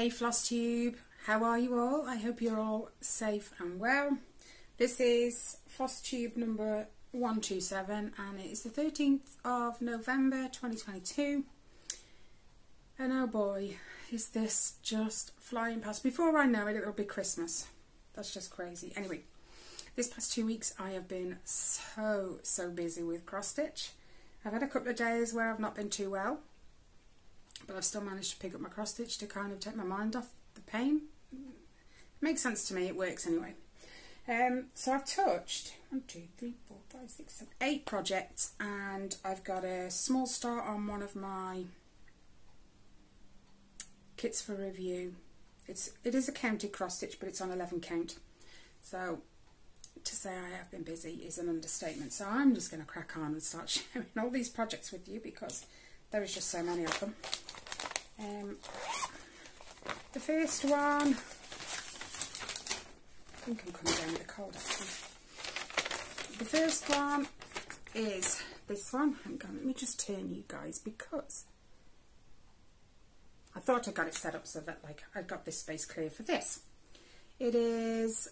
Hey Flosstube, how are you all? I hope you're all safe and well. This is Flosstube number 127 and it is the 13th of November 2022. And oh boy, is this just flying past. Before I know it, it'll be Christmas. That's just crazy. Anyway, this past 2 weeks I have been so busy with cross stitch. I've had a couple of days where I've not been too well, but I've still managed to pick up my cross stitch to kind of take my mind off the pain. It makes sense to me, it works anyway. So I've touched 8 projects, and I've got a small start on one of my kits for review. It is a counted cross stitch, but it's on 11 count. So to say I have been busy is an understatement. So I'm just going to crack on and start sharing all these projects with you because there is just so many of them. The first one, I think I'm coming down with a cold actually. The first one is this one. Hang on, let me just turn you guys because I thought I got it set up so that like I got this space clear for this. It is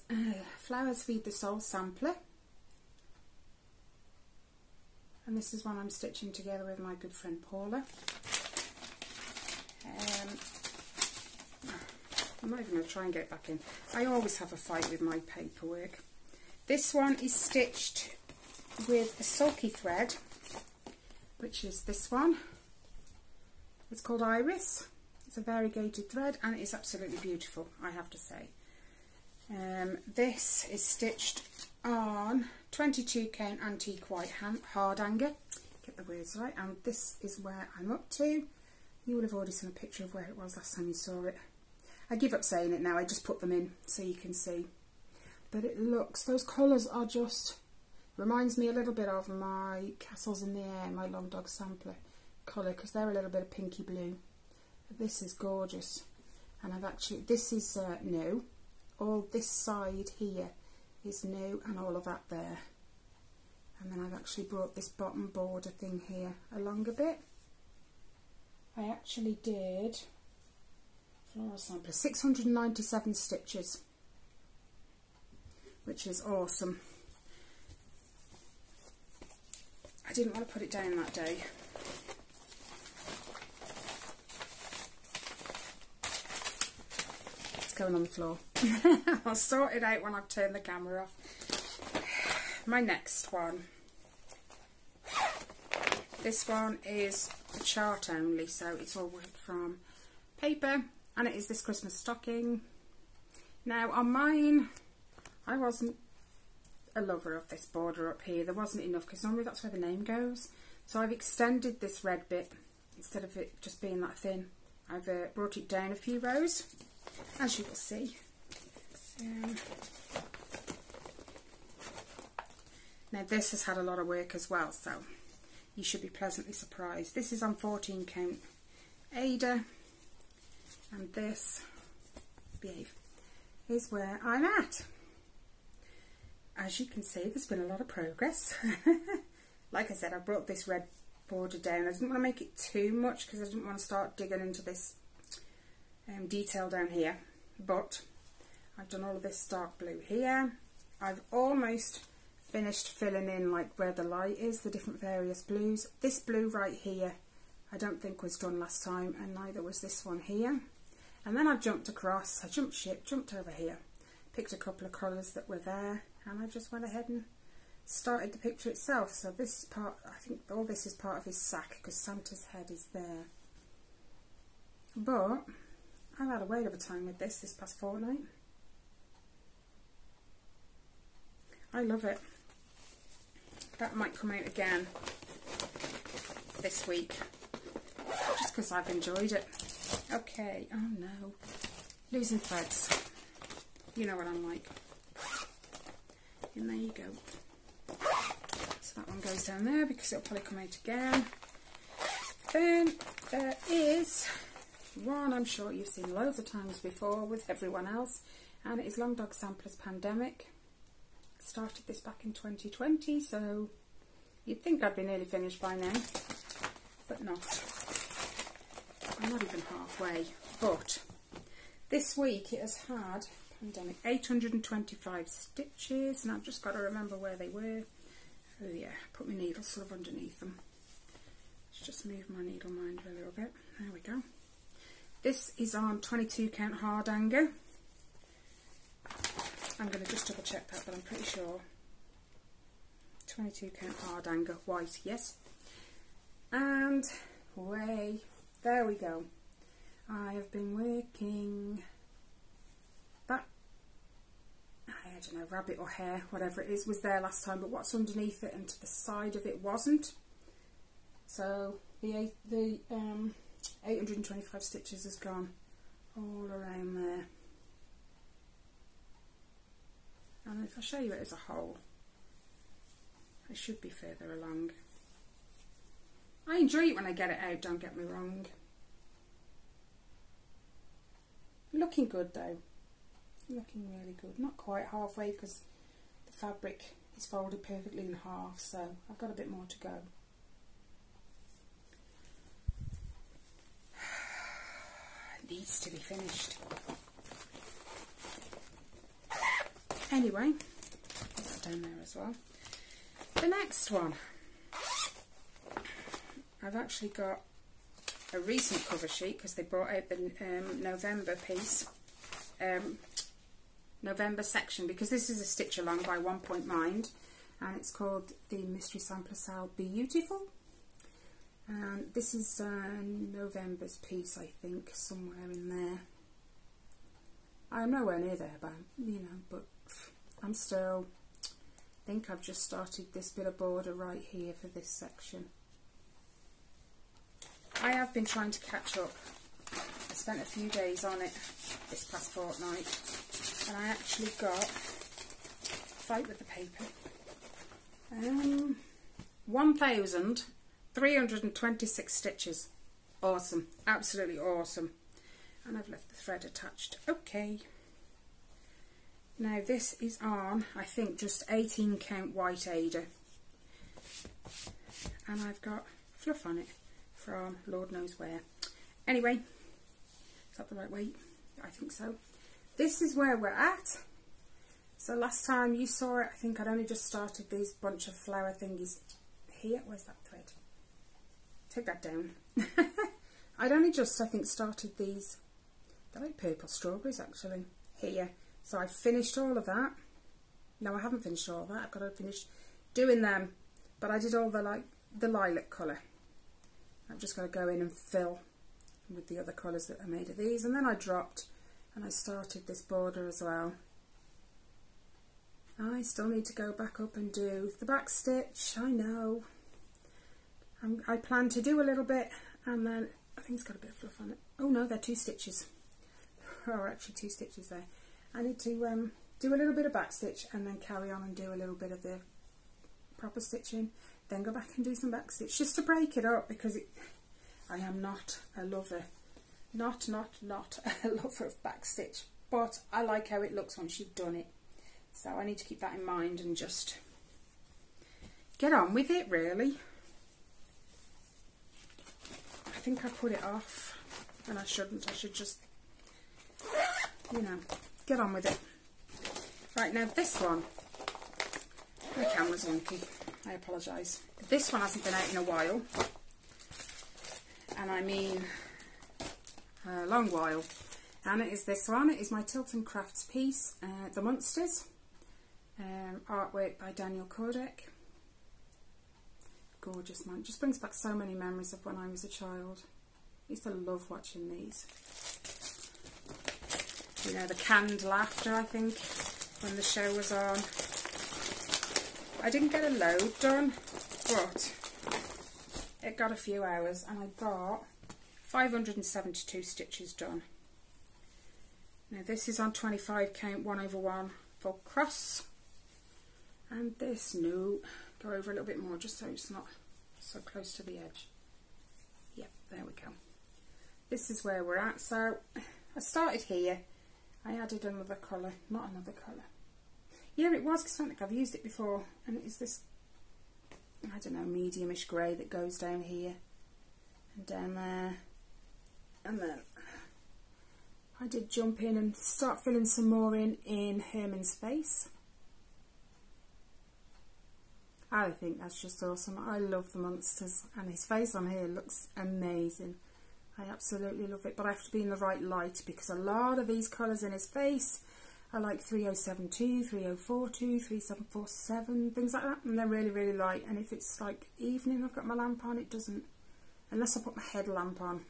Flowers Feed the Soul sampler. And this is one I'm stitching together with my good friend Paula. I'm not even going to try and get it back in. I always have a fight with my paperwork. This one is stitched with a sulky thread, which is this one. It's called Iris. It's a variegated thread and it is absolutely beautiful, I have to say. This is stitched on 22 count antique white hard hanger. Get the words right. And this is where I'm up to. You would have already seen a picture of where it was last time you saw it. I give up saying it now. I just put them in so you can see. But it looks, those colours are just, reminds me a little bit of my Castles in the Air, my Long Dog sampler colour, because they're a little bit of pinky blue. But this is gorgeous. And I've actually, this is new. All this side here is new and all of that there. And then I've actually brought this bottom border thing here along a bit. I actually did floral sampler 697 stitches, which is awesome. I didn't want to put it down that day. It's going on the floor. I'll sort it out when I've turned the camera off. My next one. This one is a chart only, so it's all worked from paper, and it is this Christmas stocking. Now on mine, I wasn't a lover of this border up here. There wasn't enough, because normally that's where the name goes. So I've extended this red bit, instead of it just being that thin. I've brought it down a few rows, as you will see. Now this has had a lot of work as well, so you should be pleasantly surprised. This is on 14 count Ada, and this, behave, is where I'm at. As you can see, there's been a lot of progress. Like I said, I brought this red border down. I didn't want to make it too much because I didn't want to start digging into this detail down here, but I've done all of this dark blue here. I've almost finished filling in like where the light is, the different various blues. This blue right here I don't think was done last time, and neither was this one here. And then I've jumped across, I jumped ship, jumped over here, picked a couple of colours that were there, and I just went ahead and started the picture itself. So this is part, I think all this is part of his sack because Santa's head is there. But I've had a whale of a time with this past fortnight. I love it. That might come out again this week, just because I've enjoyed it. Okay, oh no, losing threads. You know what I'm like. And there you go. So that one goes down there because it'll probably come out again. Then there is one I'm sure you've seen loads of times before with everyone else, and it is Long Dog Sampler's Pandemic. Started this back in 2020, so you'd think I'd be nearly finished by now, but not. I'm not even halfway, but This week it has had, pandemic, 825 stitches, and I've just got to remember where they were. Oh yeah, put my needle sort of underneath them. Let's just move my needle minder a little bit. There we go. This is on 22 count hardanger. I'm going to just double check that, but I'm pretty sure. 22 count hardanger, white, yes. And way, there we go. I have been working that, I don't know, rabbit or hare, whatever it is, was there last time, but what's underneath it and to the side of it wasn't. So the 825 stitches has gone all around there. And if I show you it as a whole, I should be further along. I enjoy it when I get it out, don't get me wrong. Looking good though. Looking really good. Not quite halfway because the fabric is folded perfectly in half, so I've got a bit more to go. It needs to be finished. Anyway, put that down there as well. The next one, I've actually got a recent cover sheet because they brought out the November piece, November section, because this is a stitch along by One Point Mind, and it's called the Mystery Sampler Sal Beautiful. And this is November's piece, I think, somewhere in there. I'm nowhere near there, but you know, but I'm still. I think I've just started this bit of border right here for this section. I have been trying to catch up. I spent a few days on it this past fortnight, and I actually got, fight with the paper, 1,326 stitches. Awesome, absolutely awesome. And I've left the thread attached. Okay. Now this is on, I think, just 18 count white Ada, and I've got fluff on it from Lord knows where. Anyway, is that the right way? I think so. This is where we're at. So last time you saw it, I think I'd only just started these bunch of flower thingies here. Where's that thread? Take that down. I'd only just, I think, started these. They're like purple strawberries actually, here. So I've finished all of that. No, I haven't finished all of that. I've got to finish doing them. But I did all the lilac colour. I've just got to go in and fill with the other colours that I made of these. And then I dropped and I started this border as well. I still need to go back up and do the back stitch. I know. I plan to do a little bit, and then I think it's got a bit of fluff on it. Oh no, they're 2 stitches. There are actually 2 stitches there. I need to do a little bit of back stitch and then carry on and do a little bit of the proper stitching, then go back and do some back stitch just to break it up, because I am not a lover, not a lover of back stitch, but I like how it looks once you've done it. So I need to keep that in mind and just get on with it, really. I think I put it off and I shouldn't. I should just, you know, get on with it. Right, now this one, my camera's wonky, I apologise. This one hasn't been out in a while, and I mean a long while, and it is this one. It is my Tilton Crafts piece, The Munsters, artwork by Daniel Kordek. Gorgeous, man. Just brings back so many memories of when I was a child. I used to love watching these. You know, the canned laughter, I think, when the show was on. I didn't get a load done, but it got a few hours, and I got 572 stitches done. Now this is on 25 count 1/1 full cross, and this, no, go over a little bit more just so it's not so close to the edge. Yep, there we go. This is where we're at. So I started here. I added another colour, not another colour. Yeah, it was, because I don't think I've used it before. And it is this, I don't know, mediumish grey that goes down here and down there. And then I did jump in and start filling some more in Herman's face. I think that's just awesome. I love the monsters, and his face on here looks amazing. I absolutely love it, but I have to be in the right light because a lot of these colours in his face are like 3072, 3042, 3747, things like that, and they're really, really light. And if it's like evening, I've got my lamp on, it doesn't, unless I put my headlamp on.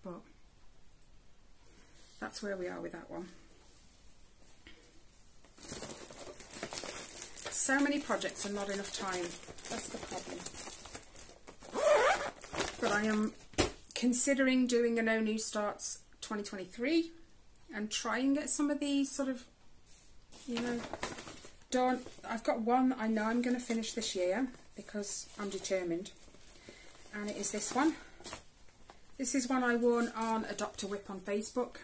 But that's where we are with that one. So many projects and not enough time. That's the problem. But I am considering doing a No New Starts 2023 and try and get some of these sort of, you know, done. I've got one I know I'm going to finish this year because I'm determined, and it is this one. This is one I won on Adopt a Whip on Facebook.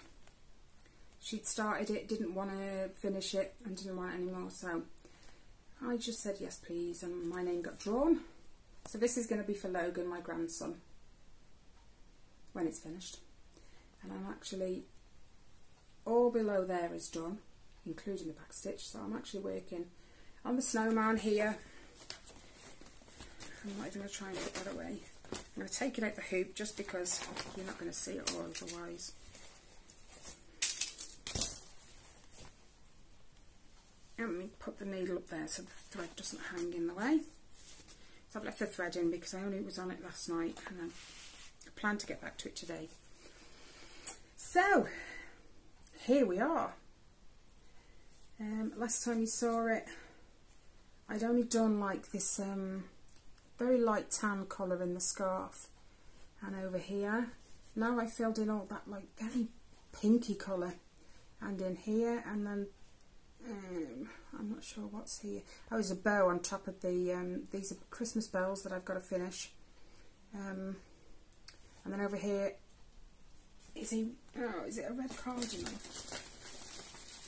She'd started it, didn't want to finish it and didn't want it anymore, so I just said yes please, and my name got drawn. So this is going to be for Logan, my grandson, when it's finished. And I'm actually, all below there is done, including the back stitch, so I'm actually working on the snowman here. I'm not even going to try and put that away. I'm going to take it out the hoop just because you're not going to see it all otherwise. And let me put the needle up there so the thread doesn't hang in the way. So I've left the thread in because I only was on it last night, and I plan to get back to it today. So here we are. Last time you saw it, I'd only done like this very light tan colour in the scarf, and over here now I filled in all that like very pinky colour, and in here, and then I'm not sure what's here. Oh, there's a bow on top of the these are Christmas bells that I've got to finish, and then over here is it a red cardinal?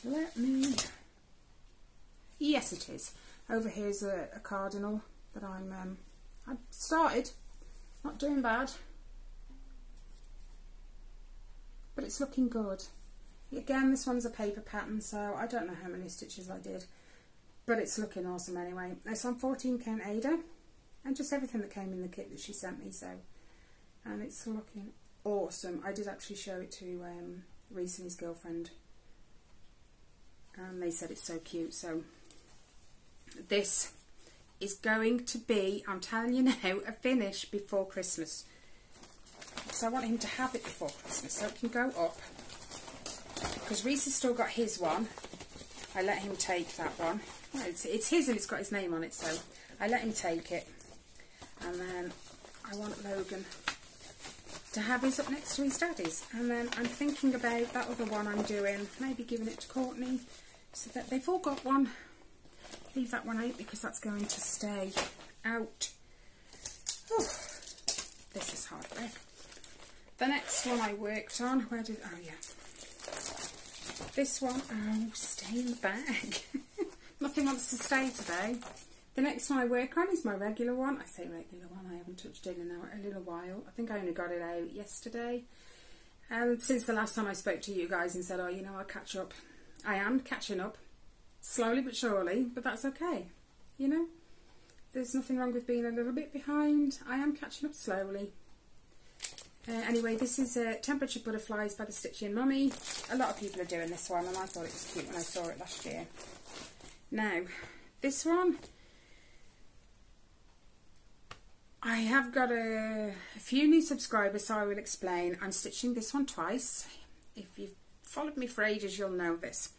Let me, yes it is. Over here's a cardinal that I've started, not doing bad, but it's looking good. Again, this one's a paper pattern, so I don't know how many stitches I did, but it's looking awesome anyway. It's on 14 count Ada, and just everything that came in the kit that she sent me, so, and it's looking awesome. I did actually show it to Reese and his girlfriend, and they said it's so cute. So this is going to be, I'm telling you now, a finish before Christmas. So I want him to have it before Christmas so it can go up. Because Reese has still got his one. I let him take that one. Well, it's his and it's got his name on it, so I let him take it. And then I want Logan to have his up next to his daddy's. And then I'm thinking about that other one I'm doing, maybe giving it to Courtney, so that they've all got one. Leave that one out because that's going to stay out. Oh, this is hard work. The next one I worked on, oh yeah. This one, oh, stay in the bag. Nothing wants to stay today. The next one I work on is my regular one. I say regular one, I haven't touched it in a little while. I think I only got it out yesterday. And since the last time I spoke to you guys and said, oh, you know, I'll catch up. I am catching up, slowly but surely, but that's okay. You know, there's nothing wrong with being a little bit behind. I am catching up slowly. Anyway, this is Temperature Butterflies by the Stitchy Mummy. A lot of people are doing this one, and I thought it was cute when I saw it last year. Now, this one, I have got a few new subscribers, so I will explain. I'm stitching this one twice. If you've followed me for ages, you'll know this.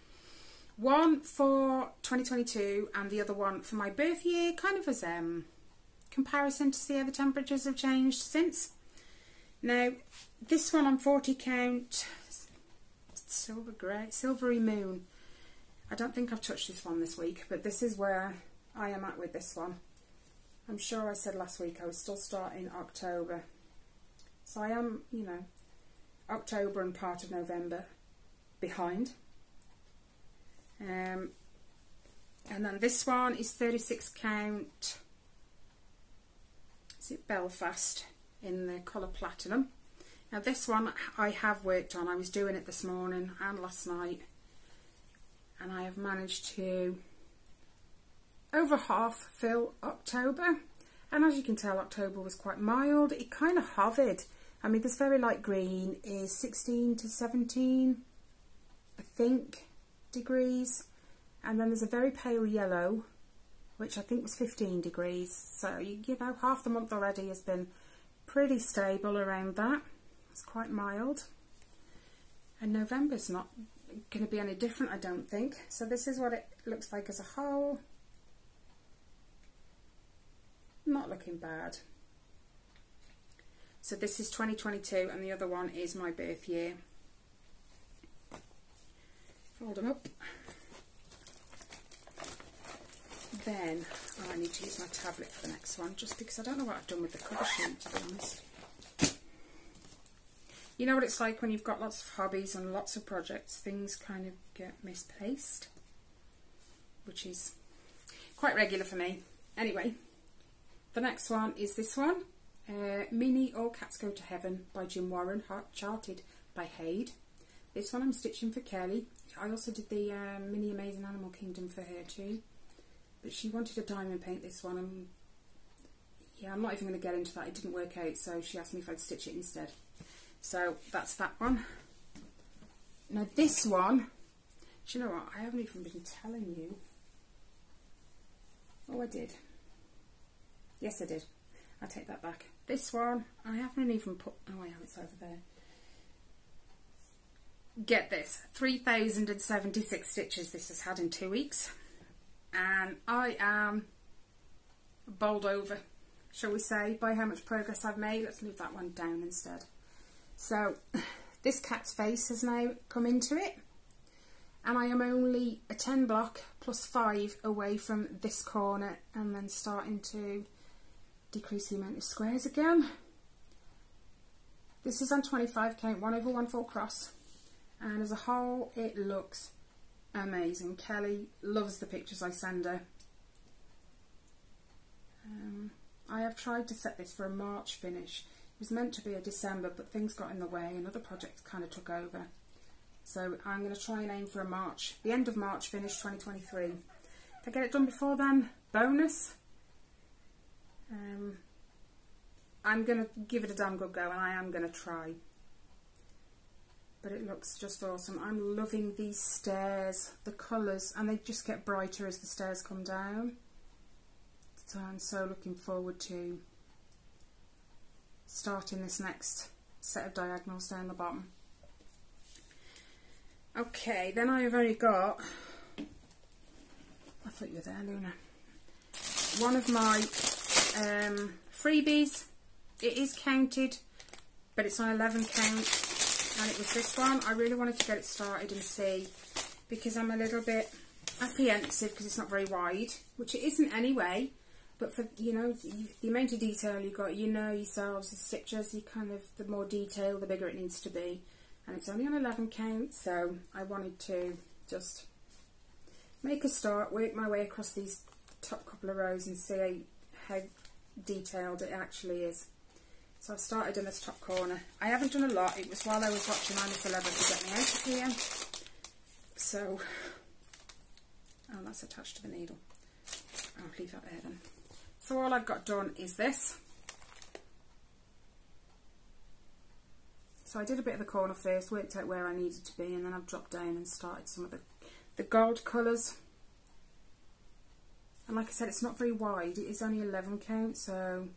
One for 2022 and the other one for my birth year, kind of as comparison to see how the temperatures have changed since. Now, this one on 40 count, silver grey, silvery moon. I don't think I've touched this one this week, but this is where I am at with this one. I'm sure I said last week I was still starting October. So I am, you know, October and part of November behind. And then this one is 36 count, is it Belfast, in the colour Platinum. Now this one I have worked on. I was doing it this morning and last night, and I have managed to over half fill October. And as you can tell, October was quite mild. It kind of hovered. I mean, this very light green is 16 to 17, I think, degrees. And then there's a very pale yellow, which I think was 15 degrees. So, you know, half the month already has been pretty stable around that. It's quite mild. And November's not going to be any different, I don't think. So this is what it looks like as a whole. Not looking bad. So this is 2022 and the other one is my birth year. Fold them up. Then I need to use my tablet for the next one, just because I don't know what I've done with the cover sheet, to be honest. You know what it's like when you've got lots of hobbies and lots of projects, things kind of get misplaced, which is quite regular for me. Anyway, the next one is this one, Mini All Cats Go to Heaven by Jim Warren, charted by Haid. This one I'm stitching for Kelly. I also did the Mini Amazing Animal Kingdom for her too, but she wanted a diamond paint this one, and yeah, I'm not even going to get into that. It didn't work out, so she asked me if I'd stitch it instead. So that's that one. Now this one, do you know what? I haven't even been telling you. Oh, I did. Yes, I did. I take that back. This one, I haven't even put... Oh, I have, it's over there. Get this. 3,076 stitches this has had in 2 weeks. And I am bowled over, shall we say, by how much progress I've made. Let's move that one down instead. So, this cat's face has now come into it. And I am only a 10 block plus 5 away from this corner, and then starting to decrease the amount of squares again. This is on 25 count, 1/1/4 cross, and as a whole it looks amazing. Kelly loves the pictures I send her. I have tried to set this for a March finish. It was meant to be a December, but things got in the way and other projects kind of took over. So I'm going to try and aim for a March, the end of March finish 2023. If I get it done before then, bonus. I'm going to give it a damn good go, and I am going to try. But it looks just awesome. I'm loving these stairs, the colours, and they just get brighter as the stairs come down. So I'm so looking forward to starting this next set of diagonals down the bottom. Okay, then I have only got... I thought you were there, Luna. One of my freebies. It is counted, but it's on 11 count, and it was this one. I really wanted to get it started and see, because I'm a little bit apprehensive because it's not very wide, which it isn't anyway, but for, you know, the amount of detail you got, you know yourselves, the stitches, you kind of, the more detail, the bigger it needs to be, and it's only on 11 count, so I wanted to just make a start, work my way across these top couple of rows and see how detailed it actually is. So I've started in this top corner. I haven't done a lot. It was while I was watching I'm a Celebrity to get me out of here. So, oh, that's attached to the needle. I'll leave that there then. So all I've got done is this. So I did a bit of the corner first, worked out where I needed to be, and then I've dropped down and started some of the gold colours. And like I said, it's not very wide. It is only 11 count, so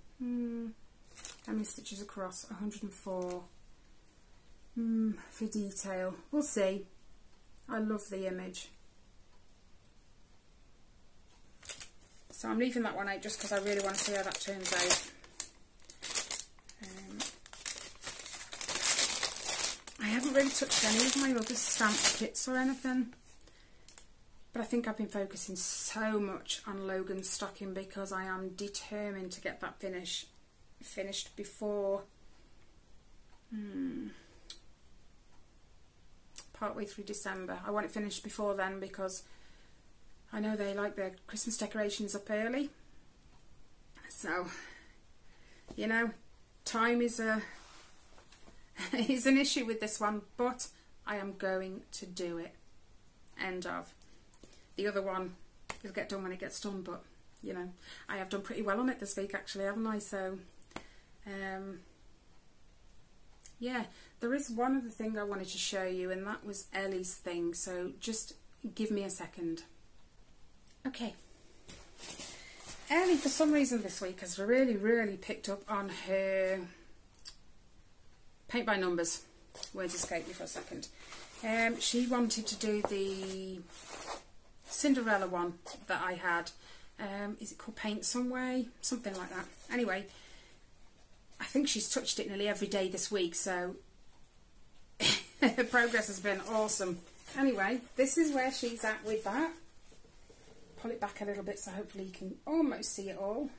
how many stitches across? 104 for detail. We'll see. I love the image. So I'm leaving that one out just because I really want to see how that turns out. I haven't really touched any of my other stamp kits or anything. But I think I've been focusing so much on Logan's stocking because I am determined to get that finished before partway through December. I want it finished before then because I know they like their Christmas decorations up early. So, you know, time is a is an issue with this one, but I am going to do it. End of. The other one will get done when it gets done, but you know, I have done pretty well on it this week actually, haven't I? So yeah, there is one other thing I wanted to show you, and that was Ellie's thing, so just give me a second. Okay, Ellie for some reason this week has really picked up on her paint by numbers. Words escaped me for a second. She wanted to do the Cinderella one that I had. Is it called Paint Some Way? Something like that. Anyway, I think she's touched it nearly every day this week, so her progress has been awesome. Anyway, this is where she's at with that. Pull it back a little bit so hopefully you can almost see it all.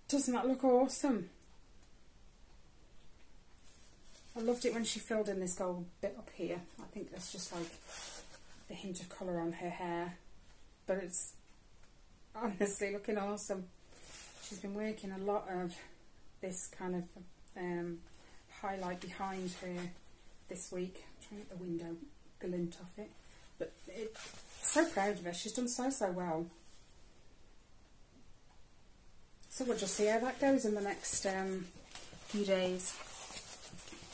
Doesn't that look awesome? I loved it when she filled in this gold bit up here. I think that's just like the hint of colour on her hair, but it's honestly looking awesome. She's been working a lot of this kind of highlight behind her this week. I'm trying to get the window glint off it, but so proud of her. She's done so well. So we'll just see how that goes in the next few days.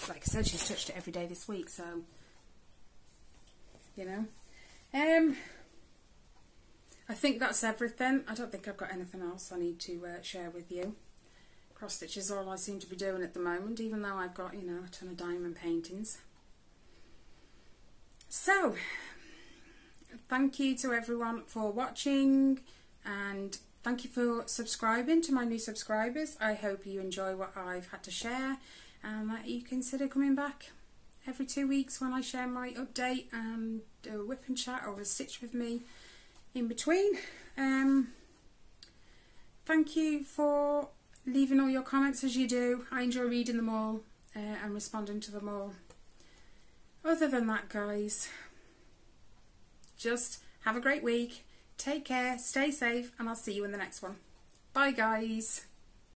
Like I said, she's touched it every day this week, so you know. I think that's everything. I don't think I've got anything else I need to share with you. Cross stitch is all I seem to be doing at the moment, even though I've got, you know, a ton of diamond paintings. So, thank you to everyone for watching, and thank you for subscribing to my new subscribers. I hope you enjoy what I've had to share, and that you consider coming back every 2 weeks when I share my update and do a whip and chat or a stitch with me in between. Thank you for leaving all your comments as you do. I enjoy reading them all and responding to them all. Other than that, guys, just have a great week, take care, stay safe, and I'll see you in the next one. Bye guys.